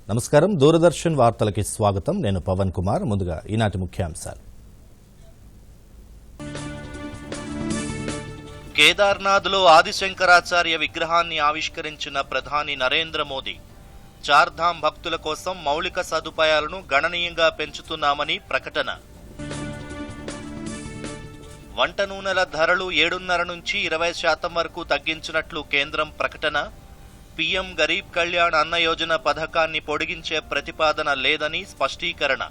నమస్కారం దూరదర్శన్ వార్తలకి స్వాగతం నేను పవన్ కుమార్ ముందుగా ఈనాటి ముఖ్యాంశాలు కేదార్నాథ్లో ఆదిశంకరాచార్య విగ్రహాన్ని ఆవిష్కరించిన ప్రధాని నరేంద్ర మోదీ చార్ధామ్ భక్తుల కోసం మౌలిక సదుపాయాలను గణనీయంగా పెంచుతున్నామని ప్రకటన వంట నూనెల ధరలు 7.5 నుంచి 20% వరకు తగ్గించినట్లు కేంద్రం ప్రకటన పీఎం గరీబ్ కళ్యాణ్ అన్న యోజన పథకాన్ని పొడిగించే ప్రతిపాదన లేదని స్పష్టీకరణ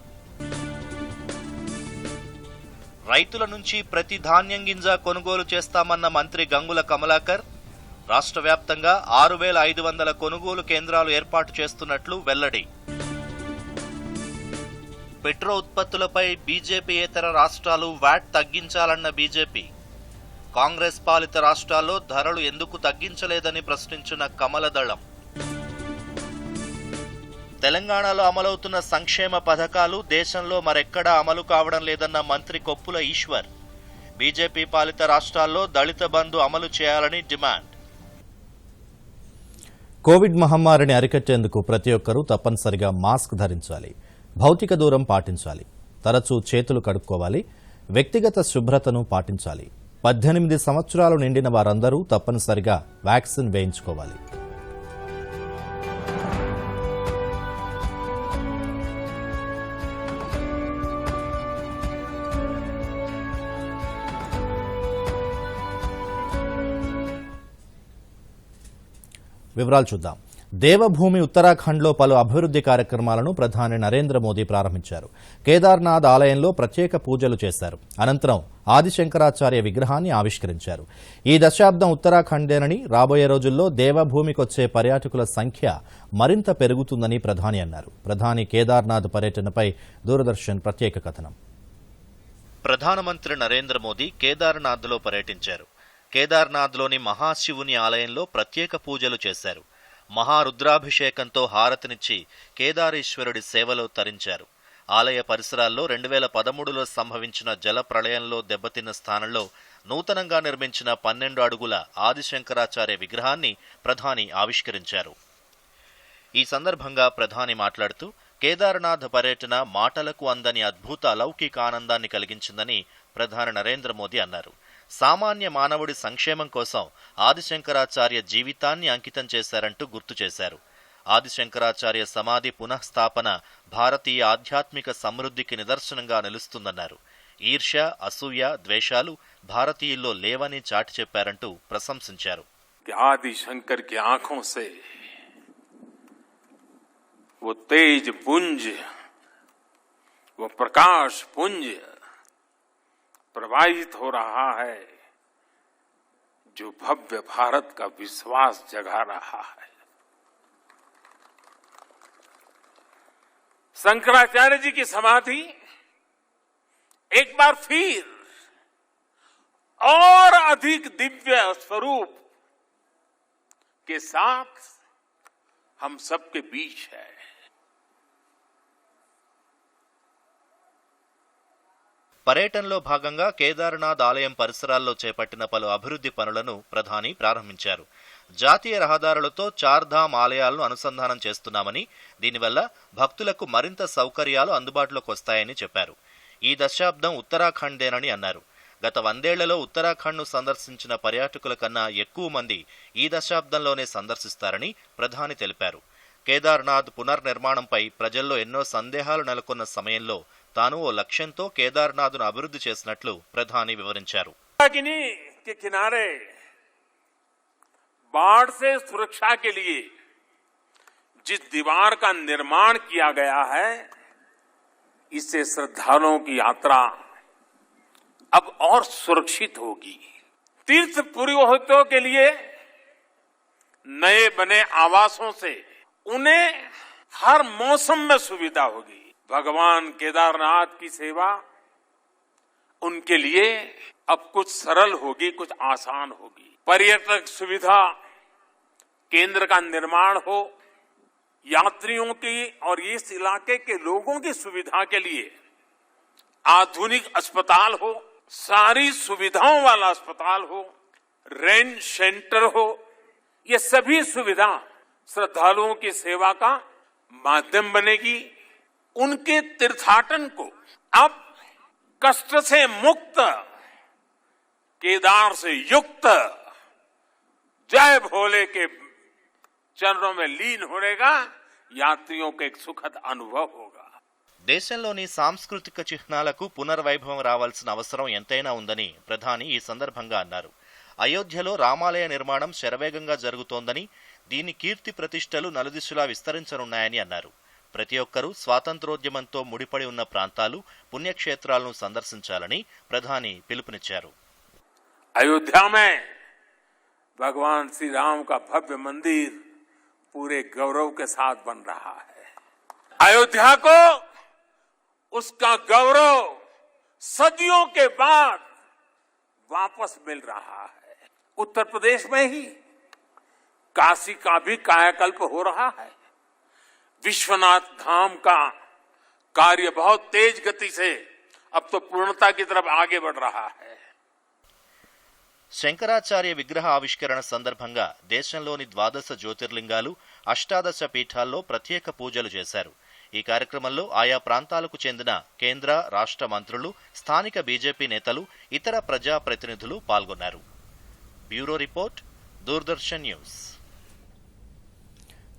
రైతుల నుంచి ప్రతి ధాన్యం గింజ కొనుగోలు చేస్తామన్న మంత్రి గంగుల కమలాకర్ రాష్ట్ర వ్యాప్తంగా 6,500 కొనుగోలు కేంద్రాలు ఏర్పాటు చేస్తున్నట్లు వెల్లడి పెట్రో ఉత్పత్తులపై బీజేపీయేతర రాష్ట్రాలు వ్యాట్ తగ్గించాలన్న బీజేపీ కాంగ్రెస్ పాలిత రాష్ట్రాల్లో ధరలు ఎందుకు తగ్గించలేదని ప్రశ్నించిన కమలదళం తెలంగాణలో అమలవుతున్న సంక్షేమ పథకాలు దేశంలో మరెక్కడా అమలు కావడం లేదన్న మంత్రి కొప్పుల ఈశ్వర్ బీజేపీ పాలిత రాష్ట్రాల్లో దళిత బంధు అమలు చేయాలని డిమాండ్ కోవిడ్ మహమ్మారిని అరికట్టేందుకు ప్రతి ఒక్కరూ తప్పనిసరిగా మాస్క్ ధరించాలి భౌతిక దూరం పాటించాలి తరచూ చేతులు కడుక్కోవాలి వ్యక్తిగత శుభ్రతను పాటించాలి 18 సంవత్సరాలు నిండిన వారందరూ తప్పనిసరిగా వ్యాక్సిన్ వేయించుకోవాలి వివరాలు చూద్దాం దేవభూమి ఉత్తరాఖండ్లో పలు అభివృద్ది కార్యక్రమాలను ప్రధాని నరేంద్ర మోదీ ప్రారంభించారు కేదార్నాథ్ ఆలయంలో ప్రత్యేక పూజలు చేశారు అనంతరం ఆదిశంకరాచార్య విగ్రహాన్ని ఆవిష్కరించారు ఈ దశాబ్దం ఉత్తరాఖండేనని రాబోయే రోజుల్లో దేవభూమికొచ్చే పర్యాటకుల సంఖ్య మరింత పెరుగుతుందని ప్రధాని అన్నారు ప్రధాని కేదార్నాథ్ పర్యటనపై దూరదర్శన్ ప్రత్యేక కథనం ప్రధానమంత్రి నరేంద్ర మోదీ కేదార్నాథ్లో పర్యటించారు కేదార్నాథ్లోని మహాశివుని ఆలయంలో ప్రత్యేక పూజలు చేశారు మహారుద్రాభిషేకంతో హారతినిచ్చి కేదారేశ్వరుడి సేవలో తరించారు ఆలయ పరిసరాల్లో 2013లో సంభవించిన జల ప్రళయంలో దెబ్బతిన్న స్థానంలో నూతనంగా నిర్మించిన 12 అడుగుల ఆదిశంకరాచార్య విగ్రహాన్ని ప్రధాని ఆవిష్కరించారు ఈ సందర్భంగా ప్రధాని మాట్లాడుతూ కేదార్నాథ్ పర్యటన మాటలకు అందని అద్భుత అలౌకిక ఆనందాన్ని కలిగించిందని ప్రధాని నరేంద్ర మోదీ అన్నారు సామాన్య మానవుడి సంక్షేమం కోసం ఆదిశంకరాచార్య జీవితాన్ని అంకితం చేశారంటూ గుర్తు చేశారు ఆదిశంకరాచార్య సమాధి పునఃస్థాపన భారతీయ ఆధ్యాత్మిక సమృద్ధికి నిదర్శనంగా నిలుస్తుందన్నారు ఈర్ష్య అసూయ ద్వేషాలు భారతీయుల్లో లేవని చాటి చెప్పారంటూ ప్రశంసించారు आदिशंकर की आंखों से वो तेज पुंज वो प्रकाश पुंज प्रवाहित हो रहा है जो भव्य भारत का विश्वास जगा रहा है शंकराचार्य जी की समाधि एक बार फिर और अधिक दिव्य स्वरूप के साथ हम सबके बीच है పర్యటనలో భాగంగా కేదార్నాథ్ ఆలయం పరిసరాల్లో చేపట్టిన పలు అభివృద్ధి పనులను ప్రధాని ప్రారంభించారు జాతీయ రహదారులతో చార్ధామ్ ఆలయాలను అనుసంధానం చేస్తున్నామని దీనివల్ల భక్తులకు మరింత సౌకర్యాలు అందుబాటులోకి వస్తాయని చెప్పారు ఈ దశాబ్దం ఉత్తరాఖండేనని అన్నారు గత 100 ఏళ్లలో ఉత్తరాఖండ్ను సందర్శించిన పర్యాటకుల కన్నా ఎక్కువ మంది ఈ దశాబ్దంలోనే సందర్శిస్తారని ప్రధాని తెలిపారు కేదార్నాథ్ పునర్నిర్మాణంపై ప్రజల్లో ఎన్నో సందేహాలు నెలకొన్న సమయంలో తాను ఓ లక్ష్యంతో కేదార్నాథ్ను అభివృద్ధి చేసినట్లు ప్రధాని వివరించారు के किनारे बाढ़ से सुरक्षा के लिए जिस दीवार का निर्माण किया गया है इससे श्रद्धालुओं की यात्रा अब और सुरक्षित होगी तीर्थ पुरोहितों के लिए नए बने आवासों से उन्हें हर मौसम में सुविधा होगी भगवान केदारनाथ की सेवा उनके लिए अब कुछ सरल होगी कुछ आसान होगी पर्यटक सुविधा केंद्र का निर्माण हो यात्रियों की और इस इलाके के लोगों की सुविधा के लिए आधुनिक अस्पताल हो सारी सुविधाओं वाला अस्पताल हो रेंट सेंटर हो ये सभी सुविधा श्रद्धालुओं की सेवा का माध्यम बनेगी। उनके तीर्थाटन को अब कष्ट से मुक्त, केदार से युक्त जय भोले के चरणों में लीन होने का यात्रियों को एक सुखद अनुभव होगा। దేశంలోని సాంస్కృతిక చిహ్నాలకు పునర్వైభవం రావాల్సిన అవసరం ఎంతైనా ఉందని ప్రధాని ఈ సందర్భంగా అన్నారు. అయోధ్యలో రామాలయ నిర్మాణం శరవేగంగా జరుగుతోందని, దీని కీర్తి ప్రతిష్టలు నలుదిశలా విస్తరించనున్నాయని అన్నారు. ప్రతి ఒక్కరూ స్వాతంత్రోద్యమంతో ముడిపడి ఉన్న ప్రాంతాలు, పుణ్యక్షేత్రాలను సందర్శించాలని ప్రధాని పిలుపునిచ్చారు. अयोध्या में भगवान श्री राम का भव्य मंदिर पूरे गौरव के साथ बन रहा है। अयोध्या को उसका गौरव सदियों के बाद वापस मिल रहा है। उत्तर प्रदेश में ही काशी का भी कायाकल्प हो रहा है। विश्वनाथ धाम का कार्य बहुत तेज गति से अब तो पूर्णता की तरफ आगे बढ़ रहा है। శంకరాచార్య విగ్రహ ఆవిష్కరణ సందర్భంగా దేశంలోని 12 జ్యోతిర్లింగాలు, 18 పీఠాల్లో ప్రత్యేక పూజలు చేశారు. ఈ కార్యక్రమంలో ఆయా ప్రాంతాలకు చెందిన కేంద్ర, రాష్ట్ర మంత్రులు, స్థానిక బీజేపీ నేతలు, ఇతర ప్రజా ప్రతినిధులు పాల్గొన్నారు. Bureau report, Doordarshan news.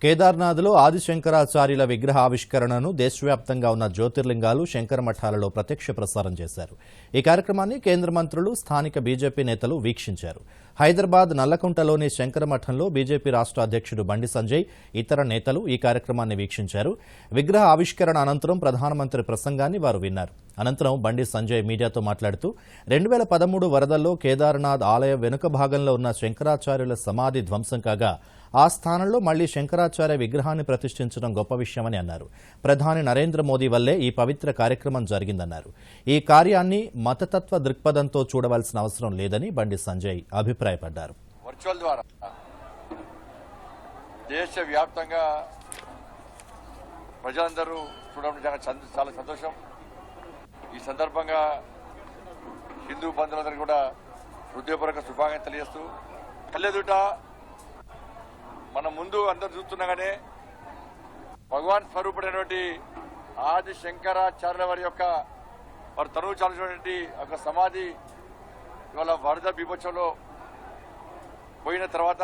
కేదార్నాథ్లో ఆదిశంకరాచార్యుల విగ్రహ ఆవిష్కరణను దేశవ్యాప్తంగా ఉన్న జ్యోతిర్లింగాలు, శంకర మఠాలలో ప్రత్యక్ష ప్రసారం చేశారు. ఈ కార్యక్రమాన్ని కేంద్ర మంత్రులు, స్థానిక బీజేపీ నేతలు వీక్షించారు. హైదరాబాద్ నల్లకుంటలోని శంకర మఠంలో బీజేపీ రాష్ట్ర అధ్యక్షుడు బండి సంజయ్, ఇతర నేతలు ఈ కార్యక్రమాన్ని వీక్షించారు. విగ్రహ ఆవిష్కరణ అనంతరం ప్రధానమంత్రి ప్రసంగాన్ని వారు విన్నారు. అనంతరం బండి సంజయ్ మీడియాతో మాట్లాడుతూ 2013 వరదల్లో కేదార్నాథ్ ఆలయ వెనుక భాగంలో ఉన్న శంకరాచార్యుల సమాధి ధ్వంసం కాగా ఆ స్థానంలో మళ్లీ శంకరాచార్య విగ్రహాన్ని ప్రతిష్ఠించడం గొప్ప విషయమని అన్నారు. ప్రధాని నరేంద్ర మోదీ వల్లే ఈ పవిత్ర కార్యక్రమం జరిగిందన్నారు. ఈ కార్యాన్ని మతతత్వ దృక్పథంతో చూడవలసిన అవసరం లేదని బండి సంజయ్ అభిప్రాయపడ్డారు. వర్చువల్ ద్వారా దేశవ్యాప్తంగా ప్రజలందరూ చూడడం చాలా సంతోషం. ఈ సందర్భంగా హిందూ బంధువులందరికీ కూడా హృదయపూర్వక శుభాకాంక్షలు తెలియజేస్తూ, కళ్ళెదుట మనం ముందు అందరూ చూస్తున్నాగానే భగవాన్ స్వరూపుడైనటువంటి ఆది శంకరాచార్యుల వారి యొక్క వారు తనువు చాల్చినటువంటి ఒక సమాధి ఇవాళ వరద బీభత్సంలో పోయిన తర్వాత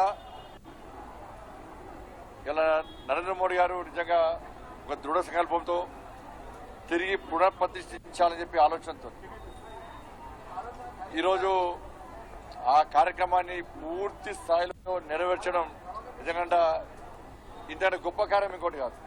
ఇలా నరేంద్ర మోడీ గారు నిజంగా ఒక దృఢ సంకల్పంతో తిరిగి పునఃప్రతిష్ఠించాలని చెప్పి ఆలోచనతో ఈరోజు ఆ కార్యక్రమాన్ని పూర్తి స్థాయిలో నెరవేర్చడం నిజంగా ఇంతకంటే గొప్ప కార్యం ఇంకోటి కాదు.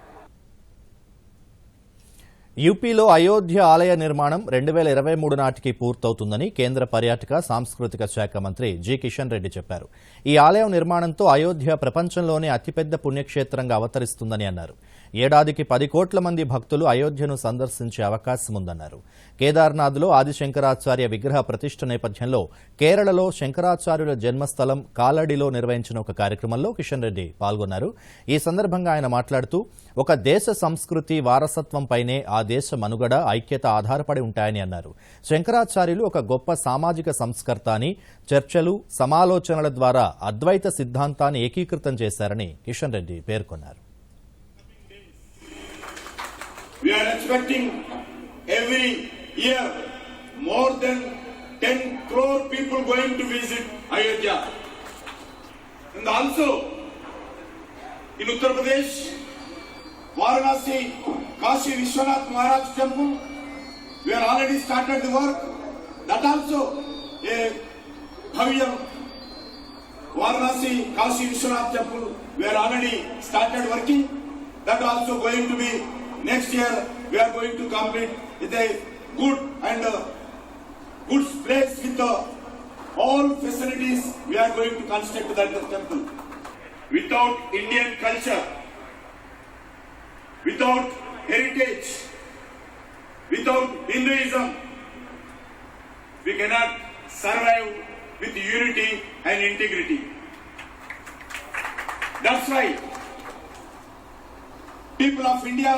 యూపీలో అయోధ్య ఆలయ నిర్మాణం 2023 నాటికి పూర్తవుతుందని కేంద్ర పర్యాటక సాంస్కృతిక శాఖ మంత్రి జి కిషన్ రెడ్డి చెప్పారు. ఈ ఆలయం నిర్మాణంతో అయోధ్య ప్రపంచంలోనే అతిపెద్ద పుణ్యక్షేత్రంగా అవతరిస్తుందని అన్నారు. ఏడాదికి 10 కోట్ల మంది భక్తులు అయోధ్యను సందర్శించే అవకాశం ఉందన్నారు. కేదార్నాథ్లో ఆదిశంకరాచార్య విగ్రహ ప్రతిష్ఠ నేపథ్యంలో కేరళలో శంకరాచార్యుల జన్మస్థలం కాలడిలో నిర్వహించిన ఒక కార్యక్రమంలో కిషన్ రెడ్డి పాల్గొన్నారు. ఈ సందర్భంగా ఆయన మాట్లాడుతూ, ఒక దేశ సంస్కృతి వారసత్వంపైనే ఆ దేశ మనుగడ, ఐక్యత ఆధారపడి ఉంటాయని అన్నారు. శంకరాచార్యులు ఒక గొప్ప సామాజిక సంస్కర్త అని, చర్చలు, సమాలోచనల ద్వారా అద్వైత సిద్ధాంతాన్ని ఏకీకృతం చేశారని కిషన్ రెడ్డి పేర్కొన్నారు. We are expecting every year more than 10 crore people going to visit Ayodhya. And also in Uttar Pradesh, Varanasi, Kashi Vishwanath Maharaj temple, we have already started the work. That also a Bhavya Varanasi, Kashi Vishwanath temple, we are already started working. That also going to be next year. We are going to complete with a good and good place with all facilities. We are going to construct that temple. Without Indian culture, without heritage, without Hinduism, we cannot survive with unity and integrity. That's why people of India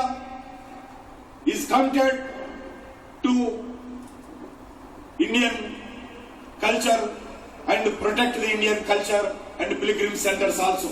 is committed to Indian culture and protect the Indian culture and pilgrim centers also.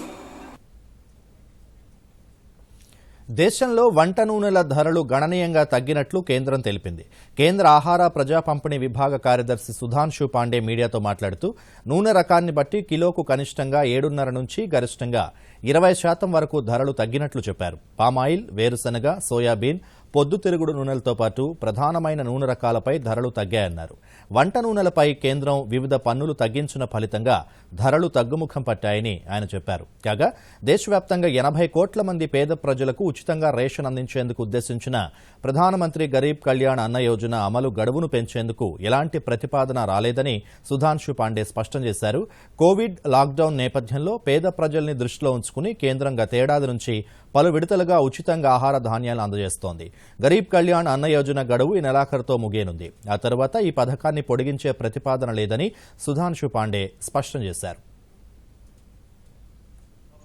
దేశంలో వంట నూనెల ధరలు గణనీయంగా తగ్గినట్లు కేంద్రం తెలిపింది. కేంద్ర ఆహార ప్రజా పంపిణీ విభాగ కార్యదర్శి సుధాంశు పాండే మీడియాతో మాట్లాడుతూ నూనె రకాన్ని బట్టి కిలోకు కనిష్టంగా 7.5 నుంచి గరిష్టంగా 20% వరకు ధరలు తగ్గినట్లు చెప్పారు. పామాయిల్, వేరుశనగ, సోయాబీన్, పొద్దుతిరుగుడు నూనెలతో పాటు ప్రధానమైన నూనె రకాలపై ధరలు తగ్గాయన్నారు. వంట నూనెలపై కేంద్రం వివిధ పన్నులు తగ్గించిన ఫలితంగా ధరలు తగ్గుముఖం పట్టాయని ఆయన చెప్పారు. కాగా దేశవ్యాప్తంగా 80 కోట్ల మంది పేద ప్రజలకు ఉచితంగా రేషన్ అందించేందుకు ఉద్దేశించిన ప్రధానమంత్రి గరీబ్ కళ్యాణ్ అన్న యోజన అమలు గడువును పెంచేందుకు ఎలాంటి ప్రతిపాదన రాలేదని సుధాంశు పాండే స్పష్టం చేశారు. కోవిడ్ లాక్డౌన్ నేపథ్యంలో పేద ప్రజల్ని దృష్టిలో ఉంచుకుని కేంద్రం గతేడాది నుంచి పలు విడతలుగా ఉచితంగా ఆహార ధాన్యాలు అందజేస్తోంది. గరీబ్ కళ్యాణ్ అన్న యోజన గడువు ఈ నెలాఖరుతో ముగియనుంది. ఆ తర్వాత ఈ పథకాన్ని పొడిగించే ప్రతిపాదన లేదని సుధాంశు పాండే స్పష్టం చేశారు.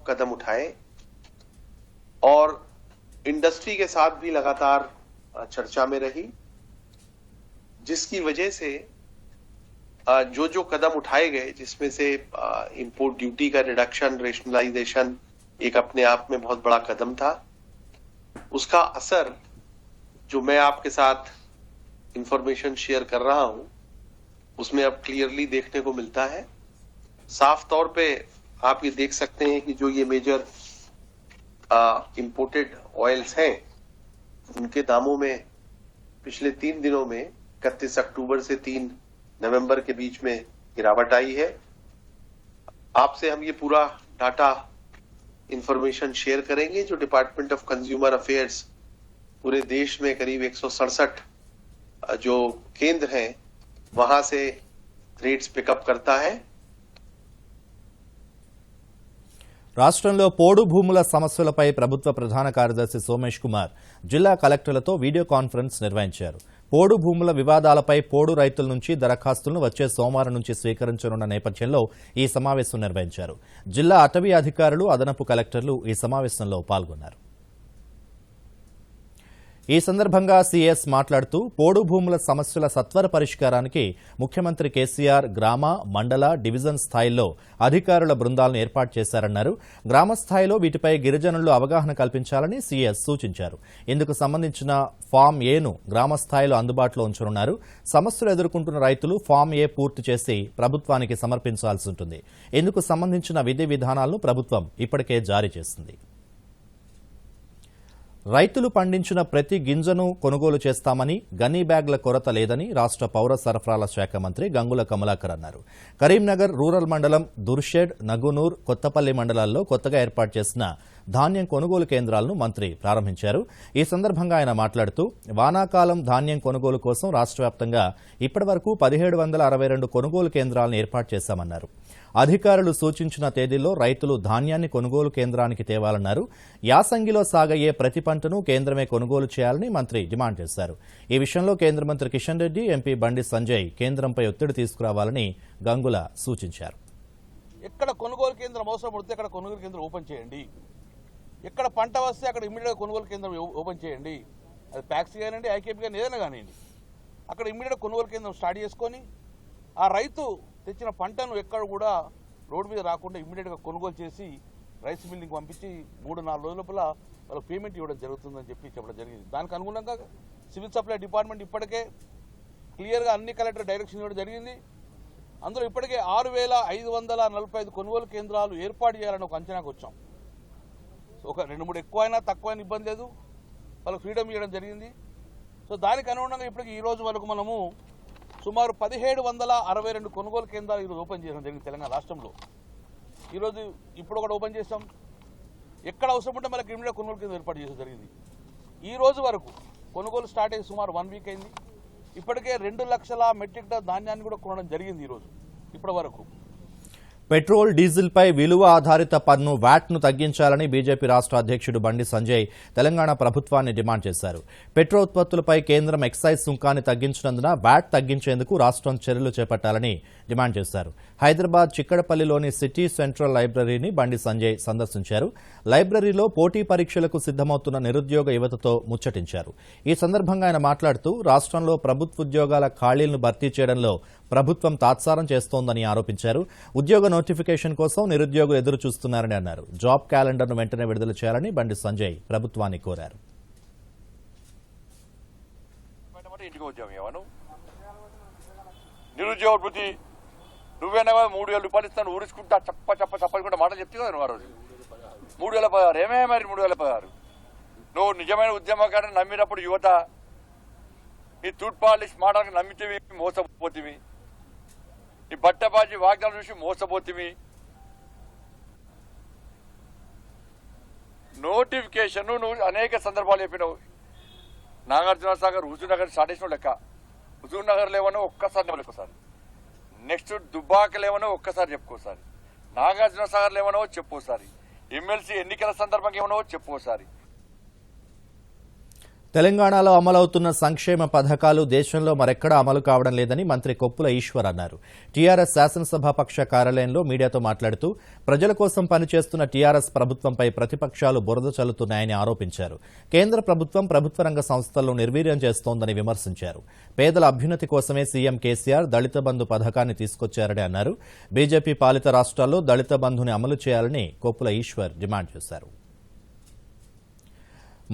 कदम उठाए और इंडस्ट्री के साथ भी लगातार चर्चा में रही, जिसकी वजह से जो कदम उठाए गए, जिसमें से इंपोर्ट ड्यूटी का रिडक्शन, रेशनलाइजेशन एक अपने आप में बहुत बड़ा कदम था, उसका असर जो मैं आपके साथ इंफॉर्मेशन शेयर कर रहा हूं उसमें अब क्लियरली देखने को मिलता है। साफ तौर पे आप ये देख सकते हैं कि जो ये मेजर इंपोर्टेड ऑयल्स हैं उनके दामों में पिछले 3 दिनों में 31 अक्टूबर से 3 नवंबर के बीच में गिरावट आई है। आपसे हम ये पूरा डाटा इंफॉर्मेशन शेयर करेंगे जो डिपार्टमेंट ऑफ कंज्यूमर अफेयर्स पूरे देश में करीब 167 जो केंद्र हैं वहां से रेट्स पिकअप करता है। రాష్ట్రంలో పోడు భూముల సమస్యలపై ప్రభుత్వ ప్రధాన కార్యదర్శి సోమేష్ కుమార్ జిల్లా కలెక్టర్లతో వీడియో కాన్ఫరెన్స్ నిర్వహించారు. పోడు భూముల వివాదాలపై పోడు రైతుల నుంచి దరఖాస్తులను వచ్చే సోమవారం నుంచి స్వీకరించనున్న నేపథ్యంలో ఈ సమావేశం నిర్వహించారు. జిల్లా అటవీ అధికారులు, అదనపు కలెక్టర్లు ఈ సమావేశంలో పాల్గొన్నారు. ఈ సందర్భంగా సీఎస్ మాట్లాడుతూ పోడు భూముల సమస్యల సత్వర పరిష్కారానికి ముఖ్యమంత్రి కేసీఆర్ గ్రామ, మండల, డివిజన్ స్థాయిల్లో అధికారుల బృందాలను ఏర్పాటు చేశారన్నారు. గ్రామ స్థాయిలో వీటిపై గిరిజనులు అవగాహన కల్పించాలని సీఎస్ సూచించారు. ఇందుకు సంబంధించిన ఫామ్ ఏను గ్రామ స్థాయిలో అందుబాటులో ఉంచనున్నారు. సమస్యలు ఎదుర్కొంటున్న రైతులు ఫామ్ ఏ పూర్తి చేసి ప్రభుత్వానికి సమర్పించాల్సి ఉంటుంది. ఇందుకు సంబంధించిన విధి విధానాలను ప్రభుత్వం ఇప్పటికే జారీ చేసింది. రైతులు పండించిన ప్రతి గింజను కొనుగోలు చేస్తామని, గన్నీ బ్యాగ్ల కొరత లేదని రాష్ట్ర పౌర సరఫరాల శాఖ మంత్రి గంగుల కమలాకర్ అన్నారు. కరీంనగర్ రూరల్ మండలం దుర్షెడ్, నగునూర్, కొత్తపల్లి మండలాల్లో కొత్తగా ఏర్పాటు చేసిన ధాన్యం కొనుగోలు కేంద్రాలను మంత్రి ప్రారంభించారు. ఈ సందర్భంగా ఆయన మాట్లాడుతూ వానాకాలం ధాన్యం కొనుగోలు కోసం రాష్ట్ర వ్యాప్తంగా ఇప్పటివరకు 1762 కొనుగోలు కేంద్రాలను ఏర్పాటు చేశామన్నారు. అధికారులు సూచించిన తేదీల్లో రైతులు ధాన్యాన్ని కొనుగోలు కేంద్రానికి తేవాలన్నారు. యాసంగిలో సాగయ్యే ప్రతి పంటను కేంద్రమే కొనుగోలు చేయాలని మంత్రి డిమాండ్ చేశారు. ఈ విషయంలో కేంద్ర మంత్రి కిషన్ రెడ్డి, ఎంపీ బండి సంజయ్ కేంద్రంపై ఒత్తిడి తీసుకురావాలని గంగుల సూచించారు. ఎక్కడ కొనుగోలు కేంద్రం అవసరం పడితే అక్కడ కొనుగోలు కేంద్రం ఓపెన్ చేయండి. ఎక్కడ పంట వస్తే అక్కడ ఇమ్మీడియట్గా కొనుగోలు కేంద్రం ఓపెన్ చేయండి. అది ప్యాక్స్ కానివ్వండి, ఐకేపీ కానీ ఏదైనా కానివ్వండి, అక్కడ ఇమ్మీడియట్గా కొనుగోలు కేంద్రం స్టార్ట్ చేసుకొని ఆ రైతు తెచ్చిన పంటను ఎక్కడ కూడా రోడ్డు మీద రాకుండా ఇమ్మీడియట్గా కొనుగోలు చేసి రైస్ మిల్లింగ్ పంపించి 3-4 రోజుల లోపల వాళ్ళకి పేమెంట్ ఇవ్వడం జరుగుతుందని చెప్పడం జరిగింది. దానికి అనుగుణంగా సివిల్ సప్లై డిపార్ట్మెంట్ ఇప్పటికే క్లియర్గా అన్ని కలెక్టర్ డైరెక్షన్ ఇవ్వడం జరిగింది. అందులో ఇప్పటికే 6545 కొనుగోలు కేంద్రాలు ఏర్పాటు చేయాలని ఒక అంచనాకు వచ్చాం. ఒక 2-3 ఎక్కువైనా తక్కువైనా ఇబ్బంది లేదు, వాళ్ళకి ఫ్రీడమ్ ఇవ్వడం జరిగింది. సో దానికి అనుగుణంగా ఇప్పటికి ఈ రోజు వరకు మనము సుమారు 1762 కొనుగోలు కేంద్రాలు ఈరోజు ఓపెన్ చేయడం జరిగింది తెలంగాణ రాష్ట్రంలో. ఈరోజు ఇప్పుడు ఒకటి ఓపెన్ చేస్తాం. ఎక్కడ అవసరం ఉంటే మనకి ఇమ్మీడియట్ కొనుగోలు కేంద్రం ఏర్పాటు చేయడం జరిగింది. ఈ రోజు వరకు కొనుగోలు స్టార్ట్ అయ్యి సుమారు 1 వీక్ అయింది. ఇప్పటికే 2 లక్షల మెట్రిక్ టన్ ధాన్యాన్ని కూడా కొనడం జరిగింది ఈరోజు ఇప్పటి వరకు. పెట్రోల్, డీజిల్పై విలువ ఆధారిత పన్ను వ్యాట్ను తగ్గించాలని బీజేపీ రాష్ట్ర అధ్యక్షుడు బండి సంజయ్ తెలంగాణ ప్రభుత్వాన్ని డిమాండ్ చేశారు. పెట్రోల్ ఉత్పత్తులపై కేంద్రం ఎక్సైజ్ సుంకాన్ని తగ్గించినందున వ్యాట్ తగ్గించేందుకు రాష్ట్రం చర్యలు చేపట్టాలని డిమాండ్ చేశారు. హైదరాబాద్ చిక్కడపల్లిలోని సిటీ సెంట్రల్ లైబ్రరీని బండి సంజయ్ సందర్శించారు. లైబ్రరీలో పోటీ పరీక్షలకు సిద్దమవుతున్న నిరుద్యోగ యువతతో ముచ్చటించారు. ఈ సందర్భంగా ఆయన మాట్లాడుతూ రాష్ట్రంలో ప్రభుత్వోద్యోగాల ఖాళీలను భర్తీ చేయడంలో ప్రభుత్వం తాత్సారం చేస్తోందని ఆరోపించారు. ఉద్యోగ నోటిఫికేషన్ కోసం నిరుద్యోగులు ఎదురు చూస్తున్నారని అన్నారు. జాబ్ క్యాలెండర్ను వెంటనే విడుదల చేయాలని బండి సంజయ్ ప్రభుత్వాన్ని కోరారు. నిరుద్యోగ వృత్తి నువ్వేనా 3,000 రూపాయలు ఇస్తాను ఊరించుకుంటా చప్పకుండా మాటలు చెప్తే కదా నువ్వు ఆ రోజు 3,016 ఏమే మరి 3,016 నువ్వు నిజమైన ఉద్యమకాన్ని నమ్మినప్పుడు యువత నీ తూట్పాలిష్ మాటలకు నమ్మితేవి మోసపోతివి, నీ బట్టబాజీ వాగ్దానం చూసి మోసపోతివి. నోటిఫికేషన్ నువ్వు అనేక సందర్భాలు చెప్పినావు. నాగార్జున సాగర్ హుజూర్ నగర్ స్టార్ట్ చేసిన లెక్క, హుజూర్ నగర్ లేవనో ఒక్కసారి ఒక్కసారి, నెక్స్ట్ దుబ్బాక లేవనో ఒక్కసారి చెప్పుకోసారి, నాగార్జున సాగర్ లేవనో చెప్పుకోసారి, ఎమ్మెల్సీ ఎన్నికల సందర్భంగా ఏమనో చెప్పుకోసారి. తెలంగాణలో అమలవుతున్న సంక్షేమ పథకాలు దేశంలో మరెక్కడా అమలు కావడం లేదని మంత్రి కొప్పుల ఈశ్వర్ అన్నారు. టీఆర్ఎస్ శాసనసభాపక్ష కార్యాలయంలో మీడియాతో మాట్లాడుతూ ప్రజల కోసం పనిచేస్తున్న టీఆర్ఎస్ ప్రభుత్వంపై ప్రతిపక్షాలు బురద చల్లుతున్నాయని ఆరోపించారు. కేంద్ర ప్రభుత్వం ప్రభుత్వ రంగ సంస్థలను నిర్వీర్యం చేస్తోందని విమర్శించారు. పేదల అభ్యున్నతి కోసమే సీఎం కేసీఆర్ దళిత బంధు పథకాన్ని తీసుకొచ్చారని అన్నారు. బీజేపీ పాలిత రాష్ట్రాల్లో దళిత బంధుని అమలు చేయాలని కొప్పుల ఈశ్వర్ డిమాండ్ చేశారు.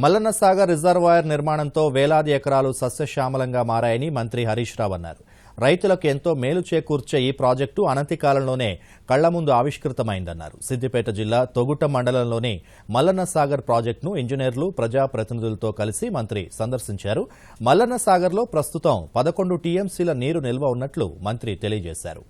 మల్లన్న సాగర్ రిజర్వాయర్ నిర్మాణంతో వేలాది ఎకరాలు సస్యశ్యామలంగా మారాయని మంత్రి హరీష్ రావు అన్నారు. రైతులకు ఎంతో మేలు చేకూర్చే ఈ ప్రాజెక్టు అనతి కాలంలోనే కళ్ల ముందు ఆవిష్కృతమైందన్నారు. సిద్దిపేట జిల్లా తొగుట మండలంలోని మల్లన్న సాగర్ ప్రాజెక్టును ఇంజనీర్లు ప్రజాప్రతినిధులతో కలిసి మంత్రి సందర్శించారు. మల్లన్న సాగర్లో ప్రస్తుతం 11 టీఎంసీల నీరు నిల్వ ఉన్నట్లు మంత్రి తెలియజేశారు.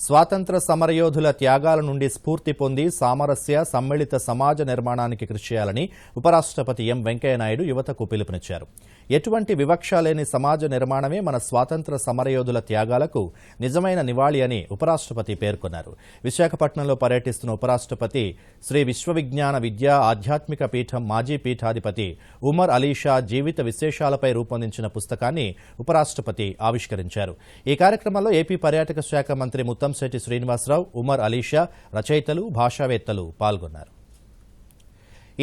స్వాతంత్ర సమరయోధుల త్యాగాల నుండి స్ఫూర్తి పొంది సామరస్య సమ్మిళిత సమాజ నిర్మాణానికి కృషి చేయాలని ఉపరాష్ట్రపతి ఎం వెంకయ్యనాయుడు యువతకు పిలుపునిచ్చారు. ఎటువంటి వివక్ష లేని సమాజ నిర్మాణమే మన స్వాతంత్ర సమరయోధుల త్యాగాలకు నిజమైన నివాళి అని ఉపరాష్ట్రపతి పేర్కొన్నారు. విశాఖపట్నంలో పర్యటిస్తున్న ఉపరాష్ట్రపతి శ్రీ విశ్వవిజ్ఞాన విద్యా ఆధ్యాత్మిక పీఠం మాజీ పీఠాధిపతి ఉమర్ అలీషా జీవిత విశేషాలపై రూపొందించిన పుస్తకాన్ని ఉపరాష్ట్రపతి ఆవిష్కరించారు. ఈ కార్యక్రమంలో ఏపీ పర్యాటక శాఖ మంత్రి ముత్తంశెట్టి శ్రీనివాసరావు, ఉమర్ అలీషా, రచయితలు, భాషావేత్తలు పాల్గొన్నారు.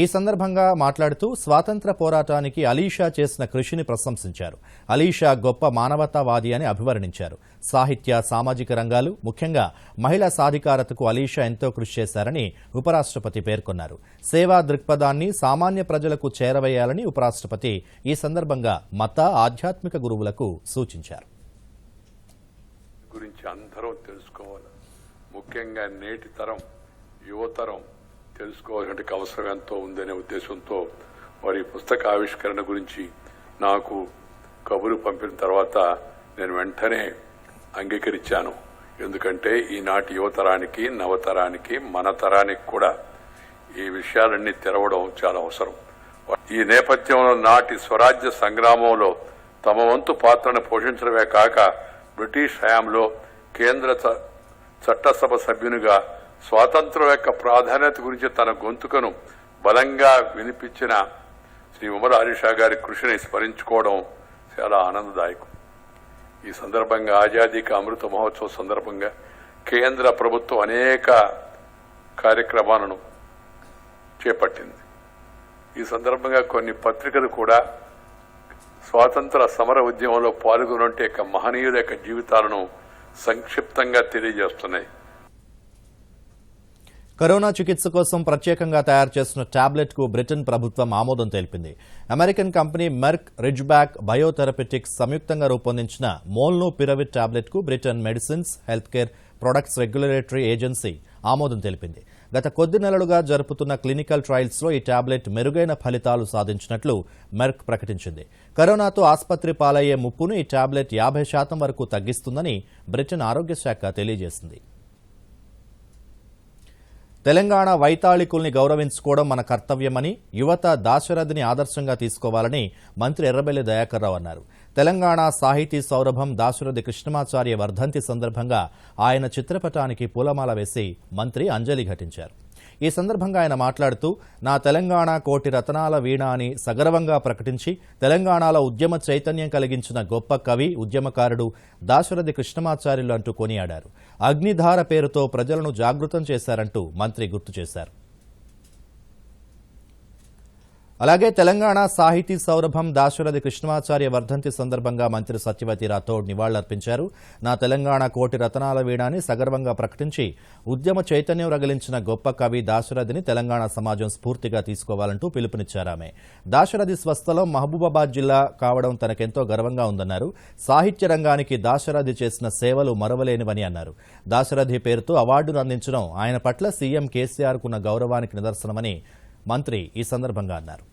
ఈ సందర్భంగా మాట్లాడుతూ స్వాతంత్ర పోరాటానికి అలీషా చేసిన కృషిని ప్రశంసించారు. అలీషా గొప్ప మానవతావాది అని అభివర్ణించారు. సాహిత్య, సామాజిక రంగాలు, ముఖ్యంగా మహిళా సాధికారతకు అలీషా ఎంతో కృషి చేశారని ఉపరాష్ట్రపతి పేర్కొన్నారు. సేవా దృక్పథాన్ని సామాన్య ప్రజలకు చేరవేయాలని ఉపరాష్ట్రపతి ఈ సందర్భంగా మత, ఆధ్యాత్మిక గురువులకు సూచించారు. గురించి అందరూ తెలుసుకోవాలి. ముఖ్యంగా నేటి తరం, యువతరం తెలుసుకోవాల్సిన అవసరం ఎంతో ఉందనే ఉద్దేశంతో వారి పుస్తక ఆవిష్కరణ గురించి నాకు కబురు పంపిన తర్వాత నేను వెంటనే అంగీకరించాను. ఎందుకంటే ఈనాటి యువతరానికి, నవతరానికి, మన తరానికి కూడా ఈ విషయాలన్నీ తెరవడం చాలా అవసరం. ఈ నేపథ్యంలో నాటి స్వరాజ్య సంగ్రామంలో తమ వంతు పాత్రను పోషించడమే కాక బ్రిటిష్ హయాంలో కేంద్ర చట్టసభ సభ్యునిగా స్వాతంత్ర్యం యొక్క ప్రాధాన్యత గురించి తన గొంతుకను బలంగా వినిపించిన శ్రీ ఉమర్ అలీషా గారి కృషిని స్మరించుకోవడం చాలా ఆనందదాయకం. ఈ సందర్భంగా ఆజాదీ కా అమృత మహోత్సవ సందర్భంగా కేంద్ర ప్రభుత్వం అనేక కార్యక్రమాలను చేపట్టింది. ఈ సందర్భంగా కొన్ని పత్రికలు కూడా స్వాతంత్ర సమర ఉద్యమంలో పాల్గొనంటే మహనీయుల యొక్క జీవితాలను సంక్షిప్తంగా తెలియజేస్తున్నాయి. కరోనా చికిత్స కోసం ప్రత్యేకంగా తయారు చేసిన టాబ్లెట్కు బ్రిటన్ ప్రభుత్వం ఆమోదం తెలిపింది. American company Merck Ridgeback Biotherapeutics సంయుక్తంగా రూపొందించిన మోల్నూపిరవిర్ టాబ్లెట్కు Britain medicines, health care products regulatory agency ఆమోదం తెలిపింది. గత కొద్ది నెలలుగా జరుపుతున్న క్లినికల్ ట్రయల్స్లో ఈ టాబ్లెట్ మెరుగైన ఫలితాలు సాధించినట్లు మెర్క్ ప్రకటించింది. కరోనాతో ఆసుపత్రి పాలయ్యే ముప్పును ఈ టాబ్లెట్ 50% వరకు తగ్గిస్తుందని బ్రిటన్ ఆరోగ్య శాఖ తెలియజేసింది. తెలంగాణ వైతాళికుల్ని గౌరవించుకోవడం మన కర్తవ్యమని, యువత దాశరథిని ఆదర్శంగా తీసుకోవాలని మంత్రి ఎర్రబెల్లి దయాకర్ రావు అన్నారు. తెలంగాణ సాహితీ సౌరభం దాశరథి కృష్ణమాచార్య వర్ధంతి సందర్భంగా ఆయన చిత్రపటానికి పూలమాల వేసి మంత్రి అంజలి ఘటించారు. ఈ సందర్భంగా ఆయన మాట్లాడుతూ నా తెలంగాణ కోటి రతనాల వీణ అని సగర్వంగా ప్రకటించి తెలంగాణలో ఉద్యమ చైతన్యం కలిగించిన గొప్ప కవి ఉద్యమకారుడు దాశరథి కృష్ణమాచార్యులు అంటూ కొనియాడారు. అగ్నిధార పేరుతో ప్రజలను జాగృతం చేశారంటూ మంత్రి గుర్తు చేశారు. అలాగే తెలంగాణ సాహితీ సౌరభం దాశరథి కృష్ణమాచార్య వర్ధంతి సందర్భంగా మంత్రి సత్యవతి రాథోడ్ నివాళులర్పించారు. నా తెలంగాణ కోటి రతనాల వీణాని సగర్వంగా ప్రకటించి ఉద్యమ చైతన్యం రగిలించిన గొప్ప కవి దాశరథిని తెలంగాణ సమాజం స్ఫూర్తిగా తీసుకోవాలంటూ పిలుపునిచ్చారామె. దాశరథి స్వస్థలం మహబూబాబాద్ జిల్లా కావడం తనకెంతో గర్వంగా ఉందన్నారు. సాహిత్య రంగానికి దాశరథి చేసిన సేవలు మరవలేనివని అన్నారు. దాశరథి పేరుతో అవార్డును అందించడం ఆయన పట్ల సీఎం కేసీఆర్ కున్న గౌరవానికి నిదర్శనమని మంత్రి ఈ సందర్భంగా అన్నారు.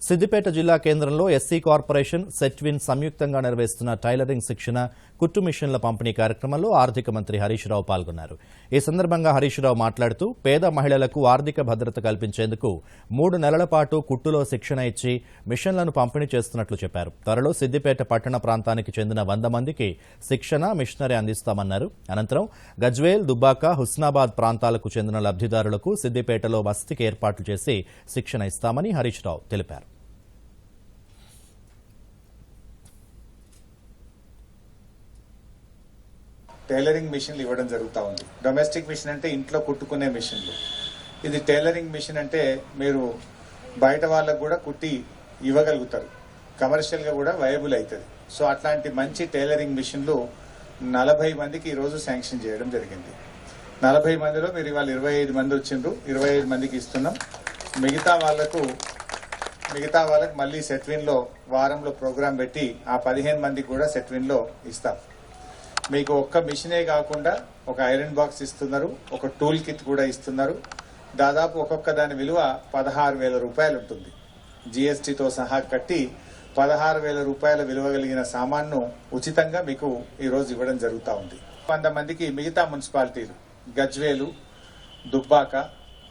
సిద్దిపేట జిల్లా కేంద్రంలో ఎస్సీ కార్పొరేషన్, సెట్విన్ సంయుక్తంగా నిర్వహిస్తున్న టైలరింగ్ శిక్షణ, కుట్టు మిషన్ల పంపిణీ కార్యక్రమంలో ఆర్థిక మంత్రి హరీష్ రావు పాల్గొన్నారు. ఈ సందర్భంగా హరీష్ రావు మాట్లాడుతూ పేద మహిళలకు ఆర్థిక భద్రత కల్పించేందుకు 3 నెలల పాటు కుట్టులో శిక్షణ ఇచ్చి మిషన్లను పంపిణీ చేస్తున్నట్లు చెప్పారు. త్వరలో సిద్దిపేట పట్టణ ప్రాంతానికి చెందిన 100 మందికి శిక్షణ, మిషనరీ అందిస్తామన్నారు. అనంతరం గజ్వేల్, దుబ్బాక, హుస్నాబాద్ ప్రాంతాలకు చెందిన లబ్దిదారులకు సిద్దిపేటలో వసతికి ఏర్పాట్లు చేసి శిక్షణ ఇస్తామని హరీష్ రావు తెలిపారు. టైలరింగ్ మిషన్లు ఇవ్వడం జరుగుతూ ఉంది. డొమెస్టిక్ మిషన్ అంటే ఇంట్లో కుట్టుకునే మిషన్లు. ఇది టైలరింగ్ మిషన్ అంటే మీరు బయట వాళ్ళకు కూడా కుట్టి ఇవ్వగలుగుతారు, కమర్షియల్గా కూడా వయబుల్ అవుతుంది. సో అట్లాంటి మంచి టైలరింగ్ మిషన్లు 40 మందికి ఈరోజు శాంక్షన్ చేయడం జరిగింది. 40 మందిలో మీరు ఇవాళ 25 మంది వచ్చిండ్రు, 25 మందికి ఇస్తున్నాం. మిగతా వాళ్ళకు మళ్ళీ సెట్విన్లో వారంలో ప్రోగ్రాం పెట్టి ఆ 15 మందికి కూడా సెట్విన్లో ఇస్తాం. మీకు ఒక్క మిషనే కాకుండా ఒక ఐరన్ బాక్స్ ఇస్తున్నారు, ఒక టూల్ కిట్ కూడా ఇస్తున్నారు. దాదాపు ఒక్కొక్క దాని విలువ 16,000 రూపాయలు ఉంటుంది. జీఎస్టీతో సహా కట్టి 16,000 రూపాయల విలువ కలిగిన సామాన్ను ఉచితంగా మీకు ఈరోజు ఇవ్వడం జరుగుతూ ఉంది. 100 మందికి మిగతా మున్సిపాలిటీలు గజ్వేలు, దుబ్బాక,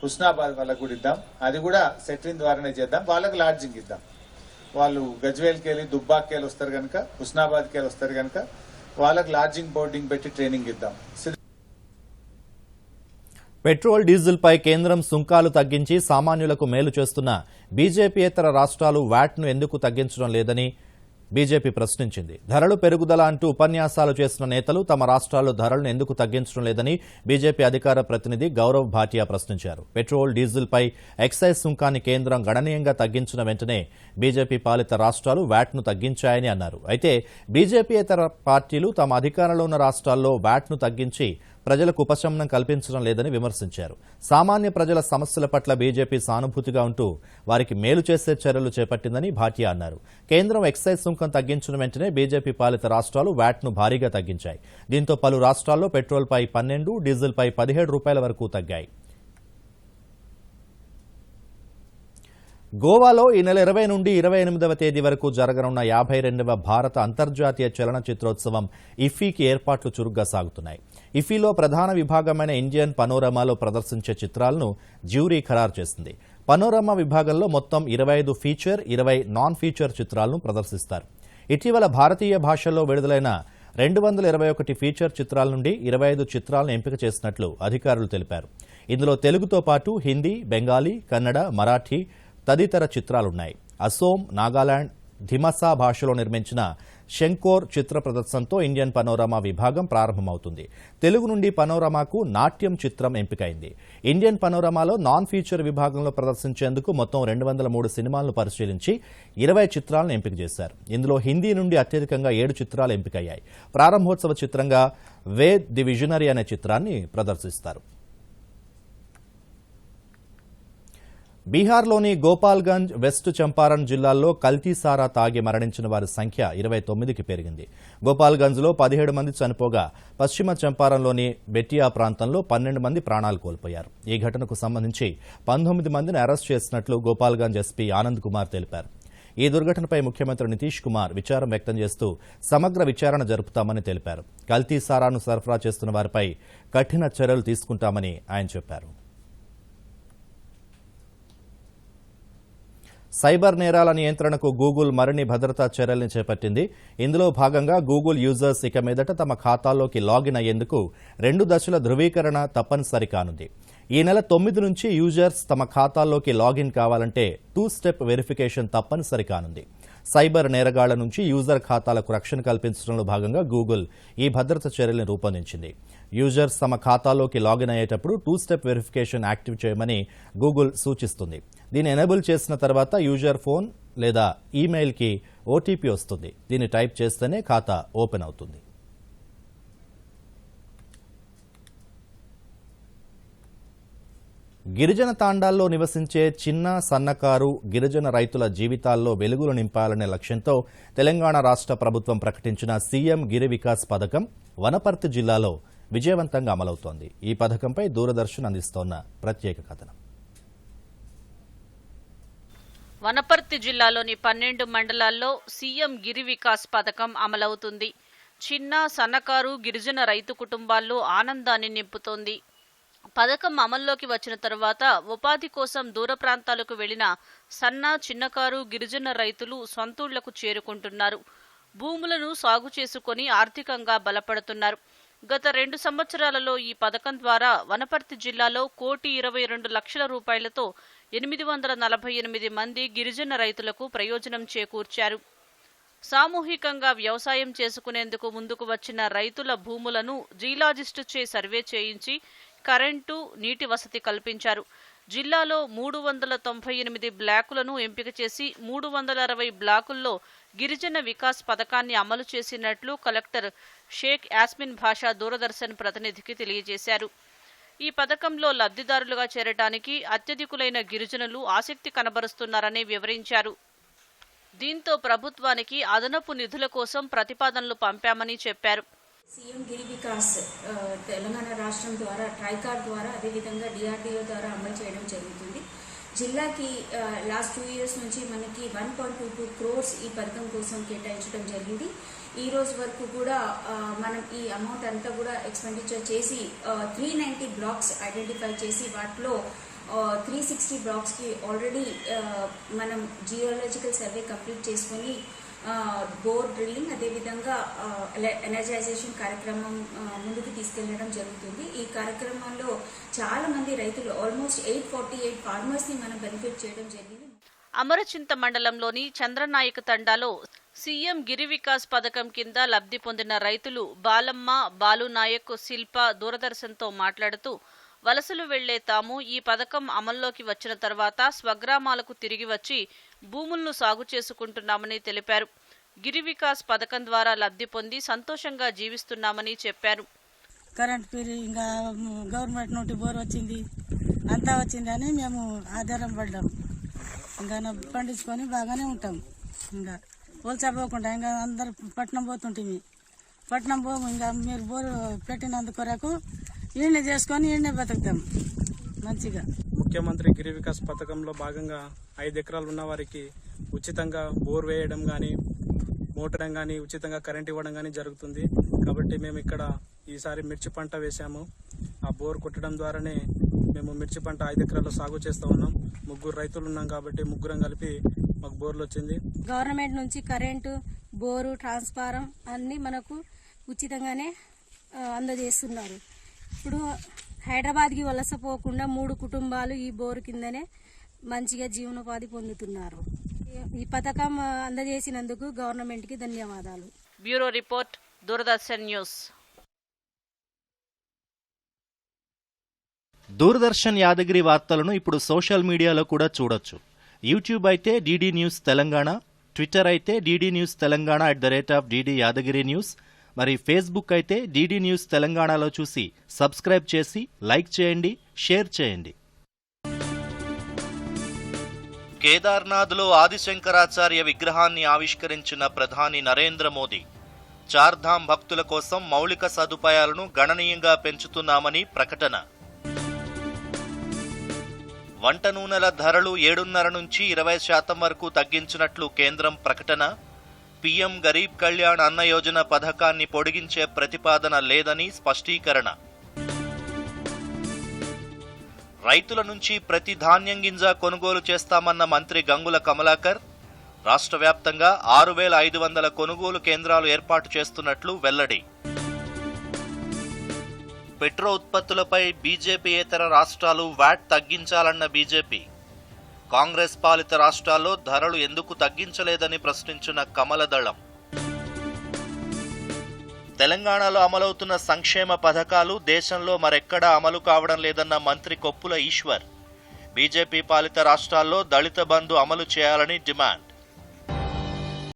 హుస్నాబాద్ వాళ్ళకు కూడా ఇద్దాం. అది కూడా సెట్విన్ ద్వారానే చేద్దాం. వాళ్ళకు లాడ్జింగ్ ఇద్దాం. వాళ్ళు గజ్వేల్కి వెళ్ళి దుబ్బాకి వెళ్ళి వస్తారు కనుక, హుస్నాబాద్కి వెళ్ళి వస్తారు కనుక వాళ్ళకు లాడ్జింగ్, బోర్డింగ్ పెట్టి ట్రైనింగ్ ఇద్దాం. పెట్రోల్, డీజిల్పై కేంద్రం సుంకాలు తగ్గించి సామాన్యులకు మేలు చేస్తున్న బీజేపీయేతర రాష్ట్రాలు వ్యాట్ను ఎందుకు తగ్గించడం లేదని బీజేపీ ప్రశ్నించింది. ధరలు పెరుగుదల అంటూ ఉపన్యాసాలు చేసిన నేతలు తమ రాష్ట్రాల్లో ధరలను ఎందుకు తగ్గించడం లేదని బీజేపీ అధికార ప్రతినిధి గౌరవ్ భాటియా ప్రశ్నించారు. పెట్రోల్, డీజిల్పై ఎక్సైజ్ సుంకాన్ని కేంద్రం గణనీయంగా తగ్గించిన వెంటనే బీజేపీ పాలిత రాష్ట్రాలు వ్యాట్ను తగ్గించాయని అన్నారు. అయితే బీజేపీయేతర పార్టీలు తమ అధికారంలో ఉన్న రాష్ట్రాల్లో వ్యాట్ను తగ్గించి ప్రజలకు ఉపశమనం కల్పించడం లేదని విమర్శించారు. సామాన్య ప్రజల సమస్యల పట్ల బీజేపీ సానుభూతిగా ఉంటూ వారికి మేలు చేసే చర్యలు చేపట్టిందని భాటియా అన్నారు. కేంద్రం ఎక్సైజ్ సుంకం తగ్గించిన వెంటనే బీజేపీ పాలిత రాష్ట్రాలు వ్యాట్ను భారీగా తగ్గించాయి. దీంతో పలు రాష్ట్రాల్లో పెట్రోల్పై 12, డీజిల్పై 17 రూపాయల వరకు తగ్గాయి. గోవాలో ఈ నెల 20 నుండి 28వ తేదీ వరకు జరగనున్న 52వ భారత అంతర్జాతీయ చలనచిత్రోత్సవం ఇఫీకి ఏర్పాట్లు చురుగ్గా సాగుతున్నాయి. ఇఫీలో ప్రధాన విభాగమైన ఇండియన్ పనోరమాలో ప్రదర్శించే చిత్రాలను జ్యూరీ ఖరారు చేసింది. పనోరమా విభాగంలో మొత్తం 25 ఫీచర్, 20 నాన్ ఫీచర్ చిత్రాలను ప్రదర్శిస్తారు. ఇటీవల భారతీయ భాషల్లో విడుదలైన 221 ఫీచర్ చిత్రాల నుండి 25 చిత్రాలను ఎంపిక చేసినట్లు అధికారులు తెలిపారు. ఇందులో తెలుగుతో పాటు హిందీ, బెంగాలీ, కన్నడ, మరాఠీ తదితర చిత్రాలున్నాయి. అసోం, నాగాలాండ్, ధిమసా భాషలో నిర్మించిన శంకోర్ చిత్ర ప్రదర్శనతో ఇండియన్ పనోరమా విభాగం ప్రారంభమవుతుంది. తెలుగు నుండి పనోరమాకు నాట్యం చిత్రం ఎంపికైంది. ఇండియన్ పనోరమాలో నాన్ ఫీచర్ విభాగంలో ప్రదర్శించేందుకు మొత్తం 203 సినిమాలను పరిశీలించి 20 చిత్రాలను ఎంపిక చేశారు. ఇందులో హిందీ నుండి అత్యధికంగా 7 చిత్రాలు ఎంపికయ్యాయి. ప్రారంభోత్సవ చిత్రంగా వేద్ ది విజనరీ అనే చిత్రాన్ని ప్రదర్శిస్తారు. బీహార్లోని గోపాల్గంజ్, వెస్ట్ చంపారణ్ జిల్లాల్లో కల్తీ సారా తాగి మరణించిన వారి సంఖ్య 29కి పెరిగింది. గోపాల్గంజ్లో 17 మంది చనిపోగా పశ్చిమ చంపారణ్లోని బెటియా ప్రాంతంలో 12 మంది ప్రాణాలు కోల్పోయారు. ఈ ఘటనకు సంబంధించి 19 మందిని అరెస్ట్ చేసినట్లు గోపాల్గంజ్ ఎస్పీ ఆనంద్ కుమార్ తెలిపారు. ఈ దుర్ఘటనపై ముఖ్యమంత్రి నితీష్ కుమార్ విచారం వ్యక్తం చేస్తూ సమగ్ర విచారణ జరుపుతామని తెలిపారు. కల్తీ సారాను సరఫరా చేస్తున్న వారిపై కఠిన చర్యలు తీసుకుంటామని ఆయన చెప్పారు. సైబర్ నేరాల నియంత్రణకు గూగుల్ మరిన్ని భద్రతా చర్యల్ని చేపట్టింది. ఇందులో భాగంగా గూగుల్ యూజర్స్ ఇక మీదట తమ ఖాతాల్లోకి లాగిన్ అయ్యేందుకు 2 దశల ధృవీకరణ తప్పనిసరి కానుంది. ఈ నెల 9 నుంచి యూజర్స్ తమ ఖాతాల్లోకి లాగిన్ కావాలంటే 2 స్టెప్ వెరిఫికేషన్ తప్పనిసరి కానుంది. సైబర్ నేరగాళ్ల నుంచి యూజర్ ఖాతాలకు రక్షణ కల్పించడంలో భాగంగా గూగుల్ ఈ భద్రతా చర్యల్ని రూపొందించింది. యూజర్స్ తమ ఖాతాలోకి లాగిన్ అయ్యేటప్పుడు 2 స్టెప్ వెరిఫికేషన్ యాక్టివ్ చేయమని గూగుల్ సూచిస్తుంది. దీన్ని ఎనేబుల్ చేసిన తర్వాత యూజర్ ఫోన్ లేదా ఈమెయిల్కి ఓటీపీ వస్తుంది. దీన్ని టైప్ చేస్తేనే ఖాతా ఓపెన్ అవుతుంది. గిరిజన తాండాల్లో నివసించే చిన్న సన్నకారు గిరిజన రైతుల జీవితాల్లో వెలుగులు నింపాలనే లక్ష్యంతో తెలంగాణ రాష్ట్ర ప్రభుత్వం ప్రకటించిన సీఎం గిరి వికాస్ పథకం వనపర్తి జిల్లాలో విజయవంతంగా అమలవుతోంది. ఈ పథకంపై దూరదర్శన్ అందిస్తోన్న ప్రత్యేక కథనం. వనపర్తి జిల్లాలోని 12 మండలాల్లో సీఎం గిరి వికాస్ పథకం అమలవుతుంది. చిన్న సన్నకారు గిరిజన రైతు కుటుంబాల్లో ఆనందాన్ని నింపుతోంది. పథకం అమల్లోకి వచ్చిన తరువాత ఉపాధి కోసం దూర ప్రాంతాలకు వెళ్లిన సన్న చిన్నకారు గిరిజన రైతులు సొంతూళ్లకు చేరుకుంటున్నారు. భూములను సాగు చేసుకుని ఆర్థికంగా బలపడుతున్నారు. గత 2 సంవత్సరాలలో ఈ పథకం ద్వారా వనపర్తి జిల్లాలో 1,22 లక్షల రూపాయలతో 848 మంది గిరిజన రైతులకు ప్రయోజనం చేకూర్చారు. సామూహికంగా వ్యవసాయం చేసుకునేందుకు ముందుకు వచ్చిన రైతుల భూములను జియోలాజిస్టుచే సర్వే చేయించి కరెంటు, నీటి వసతి కల్పించారు. జిల్లాలో 398 బ్లాకులను ఎంపిక చేసి 360 బ్లాకుల్లో గిరిజన వికాస్ పథకాన్ని అమలు చేసినట్లు కలెక్టర్ షేక్ యాస్మిన్ భాషా దూరదర్శన్ ప్రతినిధికి తెలియజేశారు. ఈ పథకంలో లబ్ధిదారులుగా చేరటానికి అత్యధికులైన గిరిజనులు ఆసక్తి కనబరుస్తున్నారని వివరించారు. దీంతో ప్రభుత్వానికి అదనపు నిధుల కోసం ప్రతిపాదనలు పంపామని చెప్పారు. సీఎం గిరి వికాస్ తెలంగాణ రాష్ట్రం ద్వారా ట్రైకార్డ్ ద్వారా అదేవిధంగా డిఆర్డీఓ ద్వారా అమలు చేయడం జరుగుతుంది. జిల్లాకి లాస్ట్ 2 ఇయర్స్ నుంచి మనకి 1.22 crores ఈ పథకం కోసం కేటాయించడం జరిగింది. ఈ రోజు వరకు కూడా మనం ఈ అమౌంట్ అంతా కూడా ఎక్స్పెండిచర్ చేసి 390 బ్లాక్స్ ఐడెంటిఫై చేసి వాటిలో 360 బ్లాక్స్కి ఆల్రెడీ మనం జియోలాజికల్ సర్వే కంప్లీట్ చేసుకుని బోర్ డ్రిల్లింగ్ అదేవిధంగా ఎనర్జైజేషన్ కార్యక్రమం ముందుకు తీసుకెళ్లడం జరుగుతుంది. ఈ కార్యక్రమంలో చాలా మంది రైతులు ఆల్మోస్ట్ 848 ఫార్మర్స్ ని మనం బెనిఫిట్ చేయడం జరిగింది. అమరచింత మండలంలోని చంద్రనాయక తండాలో సీఎం గిరి వికాస్ పథకం కింద లబ్ధి పొందిన రైతులు బాలమ్మ, బాలునాయక్, శిల్ప దూరదర్శన్తో మాట్లాడుతూ వలసలు వెళ్లే తాము ఈ పథకం అమల్లోకి వచ్చిన తర్వాత స్వగ్రామాలకు తిరిగి వచ్చి భూములను సాగు చేసుకుంటున్నామని తెలిపారు. గిరి వికాస్ పథకం ద్వారా లబ్ధి పొంది సంతోషంగా జీవిస్తున్నామని చెప్పారు. కరెంట్ బిల్ ఇంకా గవర్నమెంట్ నుండి బోర్ వచ్చింది, అంతా వచ్చిందని మేము ఆధారం పడ్డాం. ఇంకా పండించుకొని బాగానే ఉంటాం. ఇంకా పోల్చబోకుండా ఇంకా అందరు పట్నం పోతుంటిమి. పట్నం పోము, ఇంకా మీరు బోరు పెట్టినందుకొరకు ఈయన చేసుకొని ఈయనే బతుకుతాం మంచిగా. ముఖ్యమంత్రి గిరి వికాస్ పథకంలో భాగంగా 5 ఎకరాలు ఉన్న వారికి ఉచితంగా బోర్ వేయడం కానీ, మోటరం కానీ, ఉచితంగా కరెంట్ ఇవ్వడం కానీ జరుగుతుంది. కాబట్టి మేము ఇక్కడ ఈసారి మిర్చి పంట వేసాము. ఆ బోర్ కొట్టడం ద్వారానే మేము మిర్చి పంట 5 ఎకరాల్లో సాగు చేస్తూ ఉన్నాం. 3 రైతులు ఉన్నాం కాబట్టి 3 కలిపి మాకు బోర్లు వచ్చింది. గవర్నమెంట్ నుంచి కరెంటు, బోరు, ట్రాన్స్ఫారం అన్ని మనకు ఉచితంగానే అందజేస్తున్నారు. ఇప్పుడు హైదరాబాద్కి వలసపోకుండా 3 కుటుంబాలు ఈ బోరు కిందనే మంచిగా జీవనోపాధి పొందుతున్నారు. ఈ పథకం అందజేసినందుకు గవర్నమెంట్కి ధన్యవాదాలు. Bureau report, Doordarshan news. Doordarshan Yadagiri వార్తలను ఇప్పుడు సోషల్ మీడియాలో కూడా చూడొచ్చు. యూట్యూబ్ అయితే డీడీ న్యూస్ తెలంగాణ, ట్విట్టర్ అయితే DD news Telangana @DD Yadagiri news, మరి ఫేస్బుక్ అయితే డీడీ న్యూస్ తెలంగాణలో చూసి సబ్స్క్రైబ్ చేసి లైక్ చేయండి, షేర్ చేయండి. కేదార్నాథ్లో ఆదిశంకరాచార్య విగ్రహాన్ని ఆవిష్కరించిన ప్రధాని నరేంద్ర మోదీ చార్ధామ్ భక్తుల కోసం మౌలిక సదుపాయాలను గణనీయంగా పెంచుతున్నామని ప్రకటన. వంట నూనెల ధరలు 7.5 నుంచి 20% వరకు తగ్గించినట్లు కేంద్రం ప్రకటన. పీఎం గరీబ్ కళ్యాణ్ అన్న యోజన పథకాన్ని పొడిగించే ప్రతిపాదన లేదని స్పష్టీకరణ. రైతుల నుంచి ప్రతి ధాన్యం గింజ కొనుగోలు చేస్తామన్న మంత్రి గంగుల కమలాకర్ రాష్ట్ర వ్యాప్తంగా 6,500 కొనుగోలు కేంద్రాలు ఏర్పాటు చేస్తున్నట్లు వెల్లడి. పెట్రో ఉత్పత్తులపై బీజేపీయేతర రాష్ట్రాలు వ్యాట్ తగ్గించాలన్న బీజేపీ. కాంగ్రెస్ పాలిత రాష్ట్రాల్లో ధరలు ఎందుకు తగ్గించలేదని ప్రశ్నించిన కమలదళం. తెలంగాణలో అమలవుతున్న సంక్షేమ పథకాలు దేశంలో మరెక్కడా అమలు కావడం లేదన్న మంత్రి కొప్పుల ఈశ్వర్. బీజేపీ పాలిత రాష్ట్రాల్లో దళిత బంధు అమలు చేయాలని డిమాండ్.